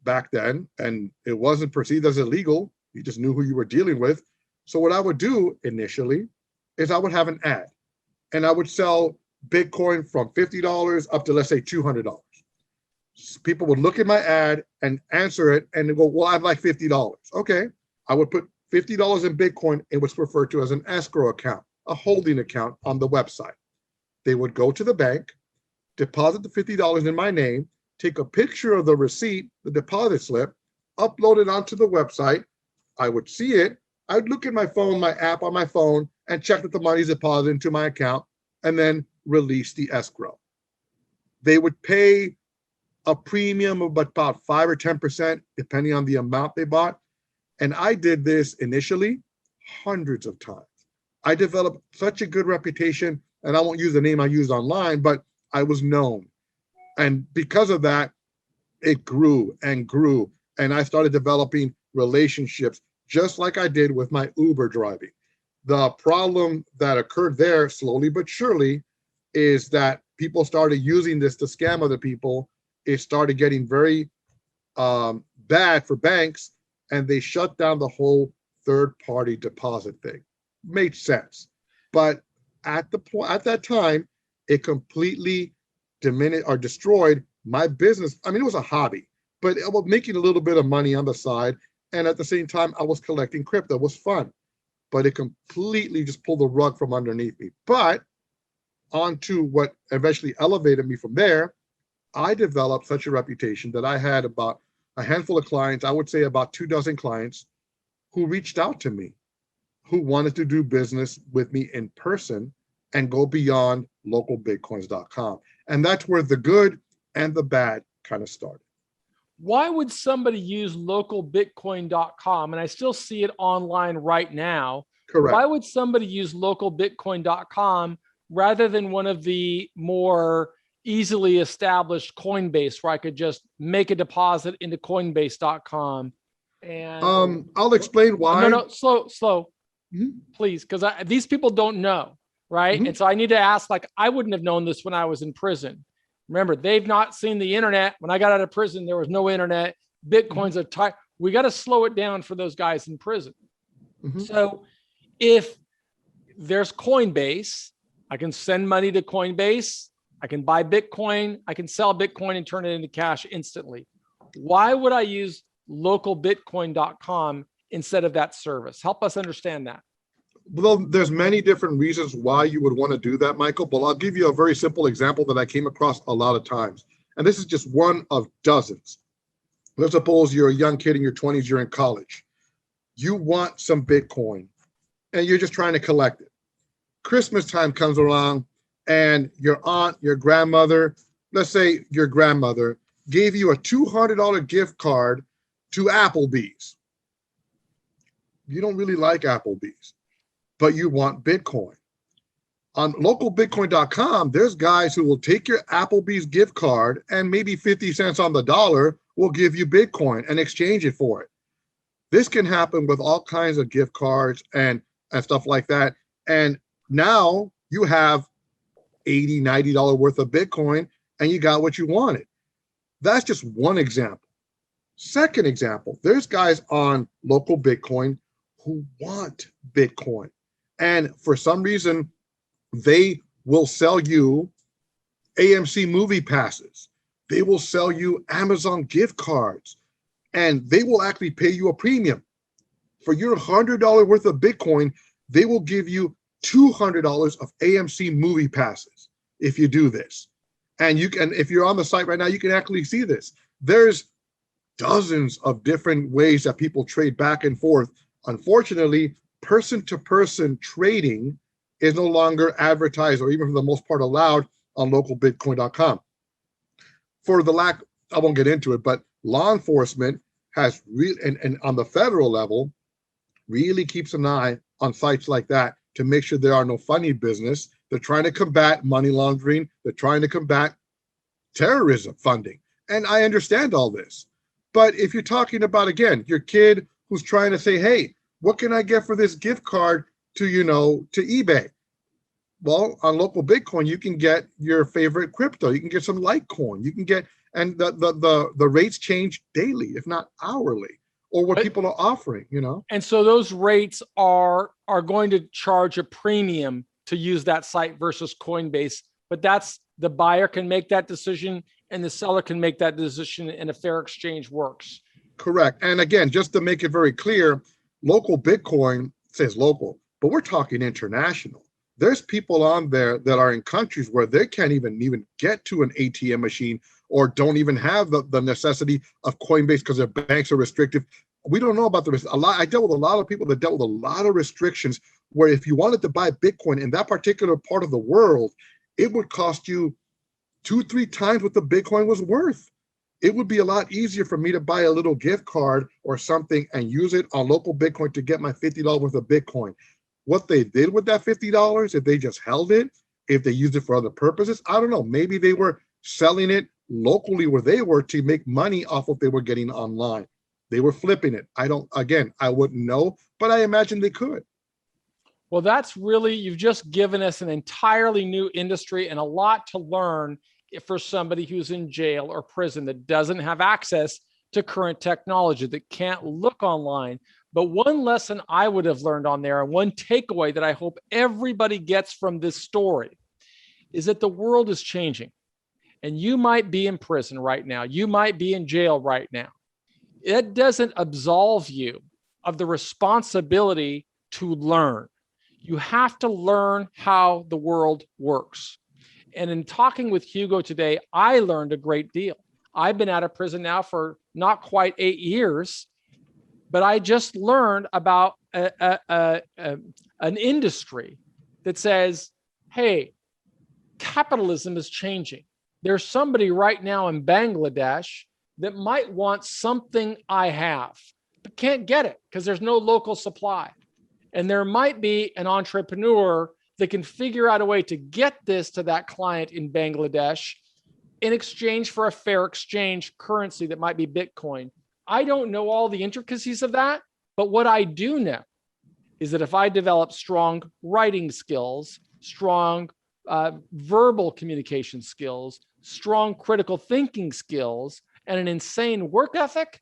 B: back then, and it wasn't perceived as illegal. You just knew who you were dealing with. So what I would do initially is I would have an ad, and I would sell Bitcoin from $50 up to, let's say, $200. People would look at my ad and answer it and go, well, I'd like $50. Okay. I would put $50 in Bitcoin. It was referred to as an escrow account, a holding account on the website. They would go to the bank, deposit the $50 in my name, take a picture of the receipt, the deposit slip, upload it onto the website. I would see it. I'd look at my phone, my app on my phone, and check that the money's deposited into my account, and then release the escrow. They would pay a premium of about 5 or 10%, depending on the amount they bought. And I did this initially hundreds of times. I developed such a good reputation, and I won't use the name I used online, but I was known. And because of that, it grew and grew. And I started developing relationships just like I did with my Uber driving. The problem that occurred there, slowly but surely, is that people started using this to scam other people. It started getting very bad for banks, and they shut down the whole third-party deposit thing. Made sense. But at that time, it completely diminished or destroyed my business. I mean, it was a hobby, but I was making a little bit of money on the side. And at the same time, I was collecting crypto. It was fun, but it completely just pulled the rug from underneath me. But onto what eventually elevated me from there, I developed such a reputation that I had about a handful of clients, I would say about 24 clients, who reached out to me, who wanted to do business with me in person and go beyond localbitcoins.com. And that's where the good and the bad kind of started.
A: Why would somebody use localbitcoin.com? And I still see it online right now.
B: Correct.
A: Why would somebody use localbitcoin.com rather than one of the more easily established Coinbase, where I could just make a deposit into Coinbase.com? And
B: I'll explain why.
A: No, slow, please, because these people don't know, right? And so I need to ask, like, I wouldn't have known this when I was in prison. Remember, they've not seen the internet. When I got out of prison, there was no internet. Bitcoin's a type. We got to slow it down for those guys in prison. So if there's Coinbase, I can send money to Coinbase. I can buy Bitcoin. I can sell Bitcoin and turn it into cash instantly. Why would I use localbitcoin.com instead of that service? Help us understand that.
B: Well, there's many different reasons why you would want to do that, Michael, but I'll give you a very simple example that I came across a lot of times. And this is just one of dozens. Let's suppose you're a young kid in your 20s, you're in college. You want some Bitcoin and you're just trying to collect it. Christmas time comes around and your aunt, your grandmother, let's say your grandmother gave you a $200 gift card to Applebee's. You don't really like Applebee's, but you want Bitcoin. On localbitcoin.com, there's guys who will take your Applebee's gift card and maybe 50 cents on the dollar will give you Bitcoin and exchange it for it. This can happen with all kinds of gift cards and stuff like that. And now you have $80, $90 worth of Bitcoin and you got what you wanted. That's just one example. Second example, there's guys on local Bitcoin who want Bitcoin. And for some reason, they will sell you AMC movie passes. They will sell you Amazon gift cards. And they will actually pay you a premium. For your $100 worth of Bitcoin, they will give you $200 of AMC movie passes if you do this. And you can, if you're on the site right now, you can actually see this. There's dozens of different ways that people trade back and forth. Unfortunately, person-to-person trading is no longer advertised or even for the most part allowed on localbitcoin.com. For the lack, I won't get into it, but law enforcement has really, and on the federal level, really keeps an eye on sites like that to make sure there are no funny business. They're trying to combat money laundering. They're trying to combat terrorism funding. And I understand all this. But if you're talking about, again, your kid who's trying to say, hey, what can I get for this gift card to, to eBay? Well, on local Bitcoin, you can get your favorite crypto. You can get some Litecoin. You can get, and the rates change daily, if not hourly, or what people are offering,
A: And so those rates are going to charge a premium to use that site versus Coinbase. But that's, the buyer can make that decision and the seller can make that decision, and a fair exchange works.
B: Correct. And again, just to make it very clear, local Bitcoin says local, but we're talking international. There's people on there that are in countries where they can't even get to an ATM machine or don't even have the necessity of Coinbase because their banks are restrictive. We don't know about I dealt with a lot of people that dealt with a lot of restrictions where if you wanted to buy Bitcoin in that particular part of the world, it would cost you 2-3 times what the Bitcoin was worth. It would be a lot easier for me to buy a little gift card or something and use it on local Bitcoin to get my $50 worth of Bitcoin. What they did with that $50, if they just held it, if they used it for other purposes, I don't know. Maybe they were selling it locally where they were to make money off what they were getting online. They were flipping it. I wouldn't know, but I imagine they could.
A: Well, that's really, you've just given us an entirely new industry and a lot to learn for somebody who's in jail or prison that doesn't have access to current technology, that can't look online. But one lesson I would have learned on there, and one takeaway that I hope everybody gets from this story, is that the world is changing. And you might be in prison right now. You might be in jail right now. It doesn't absolve you of the responsibility to learn. You have to learn how the world works. And in talking with Hugo today, I learned a great deal. I've been out of prison now for not quite 8 years, but I just learned about an industry that says, hey, capitalism is changing. There's somebody right now in Bangladesh that might want something I have, but can't get it because there's no local supply. And there might be an entrepreneur that can figure out a way to get this to that client in Bangladesh in exchange for a fair exchange currency that might be Bitcoin. I don't know all the intricacies of that, but what I do know is that if I develop strong writing skills, strong verbal communication skills, strong critical thinking skills, and an insane work ethic,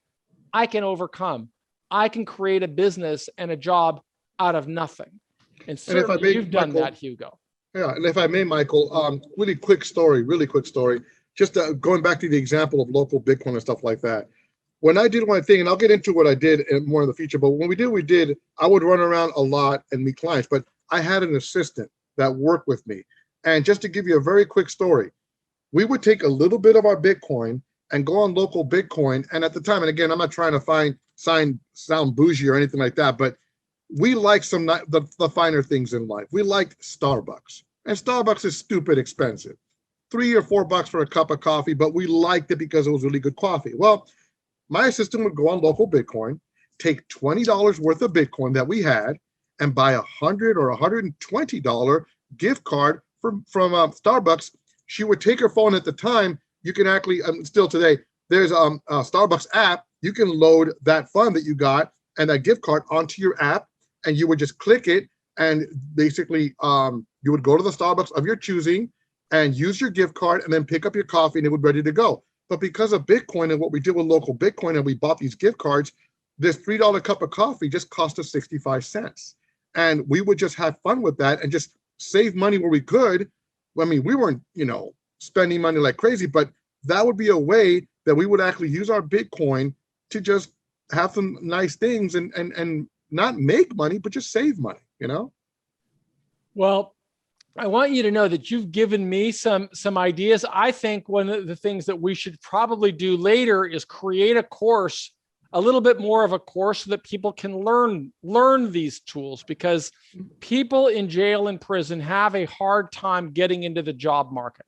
A: I can overcome. I can create a business and a job out of nothing. And certainly you've done that, Hugo.
B: Yeah, and if I may, Michael, really quick story, just going back to the example of local Bitcoin and stuff like that. When I did one thing, and I'll get into what I did more in the future, but when we did, I would run around a lot and meet clients, but I had an assistant that worked with me. And just to give you a very quick story, we would take a little bit of our Bitcoin and go on local Bitcoin. And at the time, and again, I'm not trying to sound bougie or anything like that, but we like the finer things in life. We liked Starbucks, and Starbucks is stupid expensive, $3 or $4 for a cup of coffee, but we liked it because it was really good coffee. Well, my assistant would go on local Bitcoin, take $20 worth of Bitcoin that we had, and buy $100 or $120 gift card from Starbucks. She would take her phone at the time. You can actually, still today, there's a Starbucks app. You can load that fund that you got and that gift card onto your app, and you would just click it, and basically you would go to the Starbucks of your choosing and use your gift card and then pick up your coffee and it would be ready to go. But because of Bitcoin and what we did with local Bitcoin and we bought these gift cards, this $3 cup of coffee just cost us 65 cents. And we would just have fun with that and just save money where we could. I mean, we weren't, spending money like crazy, but that would be a way that we would actually use our Bitcoin to just have some nice things and not make money, but just save money.
A: Well, I want you to know that you've given me some ideas. I think one of the things that we should probably do later is create a course, a little bit more of a course, so that people can learn these tools, because people in jail and prison have a hard time getting into the job market.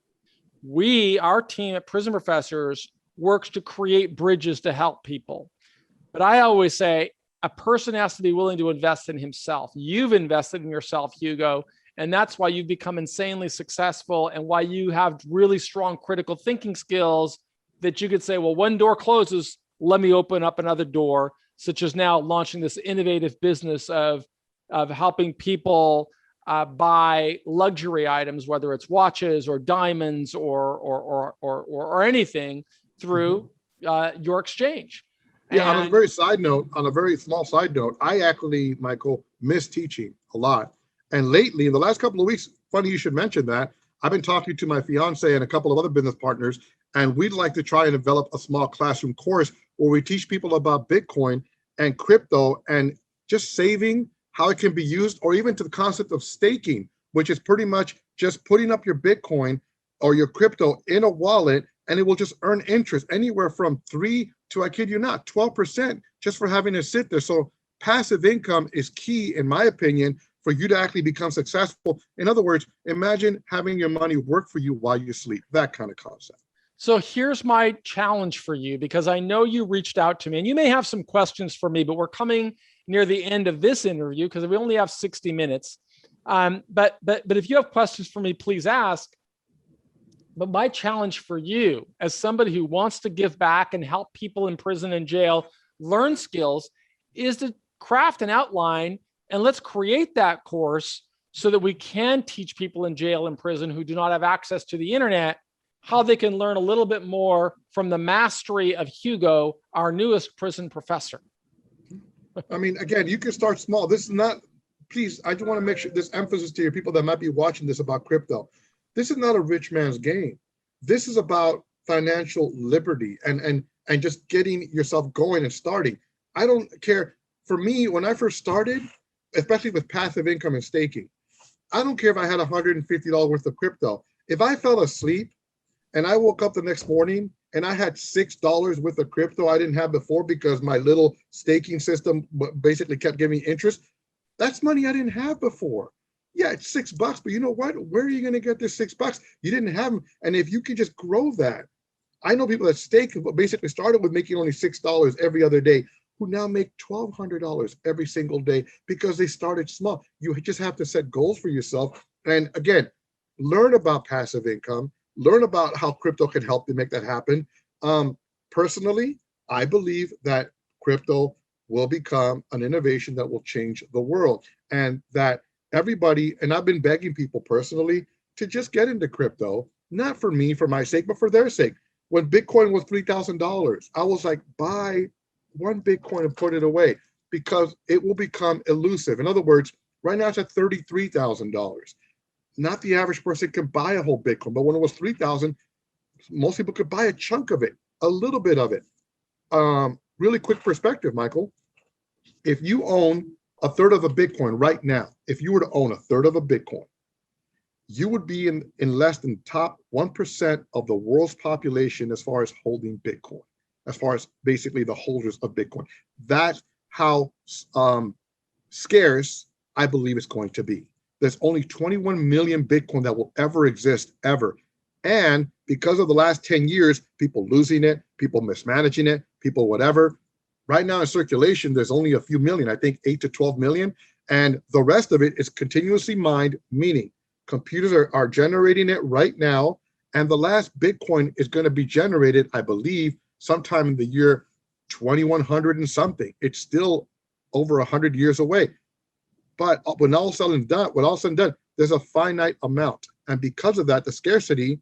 A: Our team at Prison Professors works to create bridges to help people. But I always say a person has to be willing to invest in himself. You've invested in yourself, Hugo. And that's why you've become insanely successful, and why you have really strong critical thinking skills that you could say, well, one door closes, let me open up another door, such as now launching this innovative business of helping people buy luxury items, whether it's watches or diamonds or anything through your exchange.
B: Yeah, on a very small side note, I actually, Michael, miss teaching a lot. And lately, in the last couple of weeks, funny you should mention that, I've been talking to my fiance and a couple of other business partners, and we'd like to try and develop a small classroom course where we teach people about Bitcoin and crypto and just saving, how it can be used, or even to the concept of staking, which is pretty much just putting up your Bitcoin or your crypto in a wallet, and it will just earn interest anywhere from 3 to, I kid you not, 12% just for having it sit there. So passive income is key, in my opinion, for you to actually become successful. In other words, imagine having your money work for you while you sleep, that kind of concept.
A: So here's my challenge for you, because I know you reached out to me and you may have some questions for me, but we're coming near the end of this interview because we only have 60 minutes. But if you have questions for me, please ask. But my challenge for you, as somebody who wants to give back and help people in prison and jail learn skills, is to craft an outline, and let's create that course so that we can teach people in jail and prison who do not have access to the internet how they can learn a little bit more from the mastery of Hugo, our newest prison professor.
B: I mean, again, you can start small. This is not, please, I just want to make sure this emphasis to your people that might be watching this about crypto. This is not a rich man's game. This is about financial liberty and just getting yourself going and starting. I don't care. For me, when I first started, especially with passive income and staking, I don't care if I had $150 worth of crypto. If I fell asleep and I woke up the next morning and I had $6 worth of crypto I didn't have before because my little staking system basically kept giving me interest, that's money I didn't have before. Yeah, it's $6, but you know what? Where are you going to get this $6? You didn't have them. And if you could just grow that, I know people that stake basically started with making only $6 every other day, who now make $1,200 every single day because they started small. You just have to set goals for yourself. And again, learn about passive income, learn about how crypto can help you make that happen. Personally, I believe that crypto will become an innovation that will change the world, and that everybody, and I've been begging people personally to just get into crypto, not for me, for my sake, but for their sake. When Bitcoin was $3,000, I was like, buy one Bitcoin and put it away, because it will become elusive. In other words, right now it's at $33,000. Not the average person can buy a whole Bitcoin, but when it was 3,000, most people could buy a chunk of it, a little bit of it. Really quick perspective, Michael. If you own a third of a Bitcoin right now, if you were to own a third of a Bitcoin, you would be in less than top 1% of the world's population as far as holding Bitcoin, as far as basically the holders of Bitcoin. That's how scarce I believe it's going to be. There's only 21 million Bitcoin that will ever exist, ever. And because of the last 10 years, people losing it, people mismanaging it, people whatever, right now in circulation, there's only a few million, I think 8 to 12 million. And the rest of it is continuously mined, meaning computers are generating it right now. And the last Bitcoin is going to be generated, I believe, sometime in the year 2100 and something. It's still over 100 years away. But when all said and done, there's a finite amount. And because of that, the scarcity,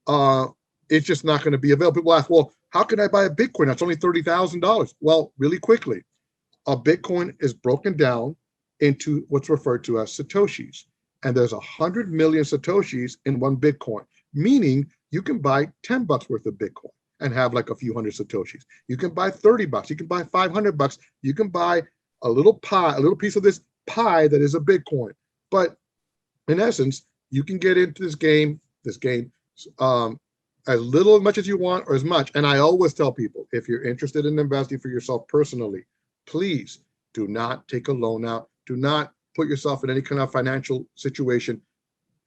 B: it's just not going to be available. People ask, well, how can I buy a Bitcoin? That's only $30,000. Well, really quickly, a Bitcoin is broken down into what's referred to as Satoshis. And there's 100 million Satoshis in one Bitcoin, meaning you can buy $10 worth of Bitcoin and have like a few hundred Satoshis. You can buy $30. You can buy $500. You can buy a little pie, a little piece of this pie that is a Bitcoin. But in essence, you can get into this game, as little as much as you want or as much. And I always tell people, if you're interested in investing for yourself personally, please do not take a loan out. Do not put yourself in any kind of financial situation.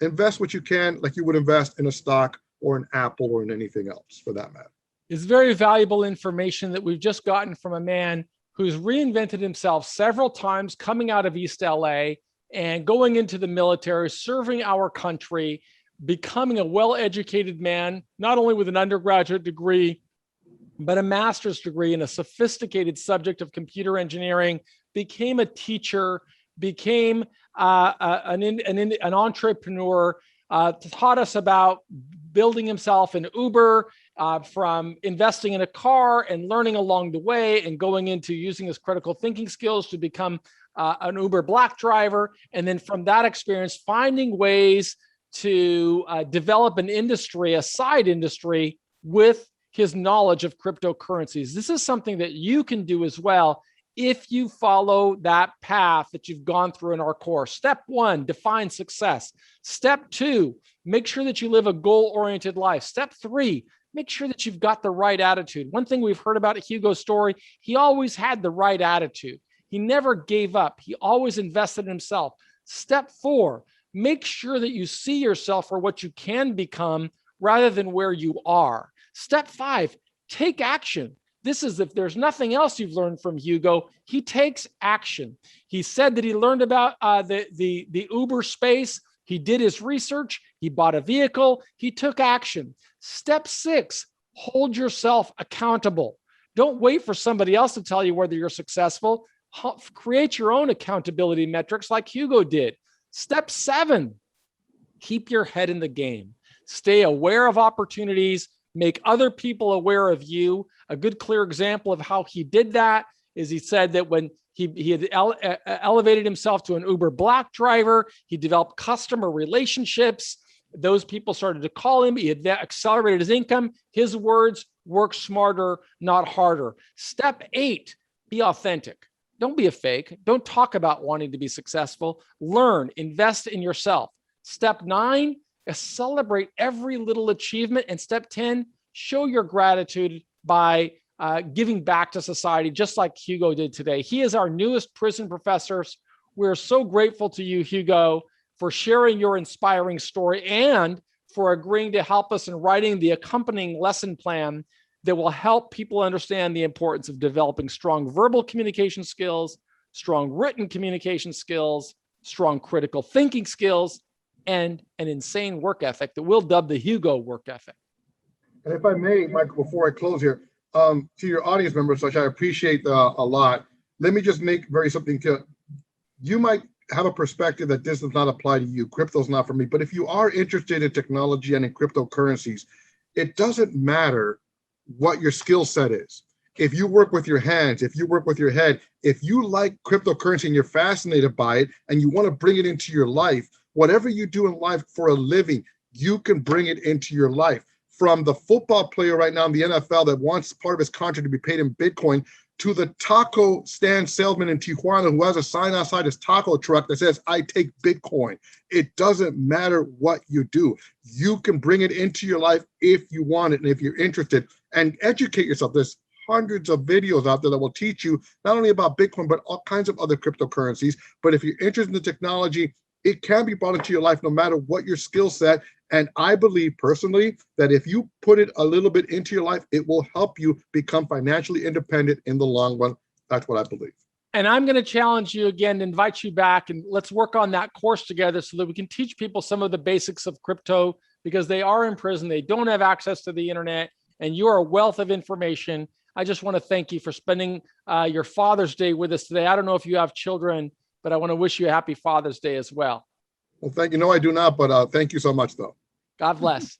B: Invest what you can, like you would invest in a stock or an Apple or in anything else for that matter.
A: It's very valuable information that we've just gotten from a man who's reinvented himself several times coming out of East LA and going into the military, serving our country, becoming a well-educated man, not only with an undergraduate degree, but a master's degree in a sophisticated subject of computer engineering, became a teacher, became an entrepreneur, taught us about building himself an Uber, from investing in a car and learning along the way and going into using his critical thinking skills to become an Uber black driver. And then from that experience, finding ways to develop an industry, a side industry with his knowledge of cryptocurrencies. This is something that you can do as well if you follow that path that you've gone through in our course. Step 1, define success. Step 2, make sure that you live a goal-oriented life. Step 3, make sure that you've got the right attitude. One thing we've heard about Hugo's story, he always had the right attitude. He never gave up. He always invested in himself. Step 4, make sure that you see yourself for what you can become rather than where you are. Step 5, take action. This is, if there's nothing else you've learned from Hugo, he takes action. He said that he learned about the Uber space. He did his research. He bought a vehicle. He took action. Step 6, hold yourself accountable. Don't wait for somebody else to tell you whether you're successful. Create your own accountability metrics like Hugo did. Step 7, keep your head in the game. Stay aware of opportunities. Make other people aware of you. A good, clear example of how he did that is he said that when he had elevated himself to an Uber black driver, he developed customer relationships. Those people started to call him. He had accelerated his income. His words, work smarter, not harder. Step 8, be authentic. Don't be a fake. Don't talk about wanting to be successful. Learn, invest in yourself. Step 9, celebrate every little achievement. And step 10, show your gratitude by giving back to society, just like Hugo did today. He is our newest prison professor. We're so grateful to you, Hugo, for sharing your inspiring story and for agreeing to help us in writing the accompanying lesson plan that will help people understand the importance of developing strong verbal communication skills, strong written communication skills, strong critical thinking skills, and an insane work ethic that we'll dub the Hugo work ethic.
B: And if I may, Michael, before I close here, to your audience members, which I appreciate a lot, let me just make very something clear. You might have a perspective that this does not apply to you. Crypto's not for me. But if you are interested in technology and in cryptocurrencies, it doesn't matter what your skill set is. If you work with your hands, if you work with your head, if you like cryptocurrency and you're fascinated by it and you want to bring it into your life, whatever you do in life for a living, you can bring it into your life. From the football player right now in the NFL that wants part of his contract to be paid in Bitcoin, to the taco stand salesman in Tijuana who has a sign outside his taco truck that says, I take Bitcoin. It doesn't matter what you do. You can bring it into your life if you want it and if you're interested, and educate yourself. There's hundreds of videos out there that will teach you not only about Bitcoin, but all kinds of other cryptocurrencies. But if you're interested in the technology, it can be brought into your life no matter what your skill set. And I believe personally that if you put it a little bit into your life, it will help you become financially independent in the long run. That's what I believe.
A: And I'm going to challenge you again, invite you back, and let's work on that course together so that we can teach people some of the basics of crypto, because they are in prison. They don't have access to the internet. and you're a wealth of information. I just want to thank you for spending your Father's Day with us today. I don't know if you have children, but I want to wish you a happy Father's Day as well.
B: Well, thank you. No, I do not, but thank you so much, though.
A: God bless.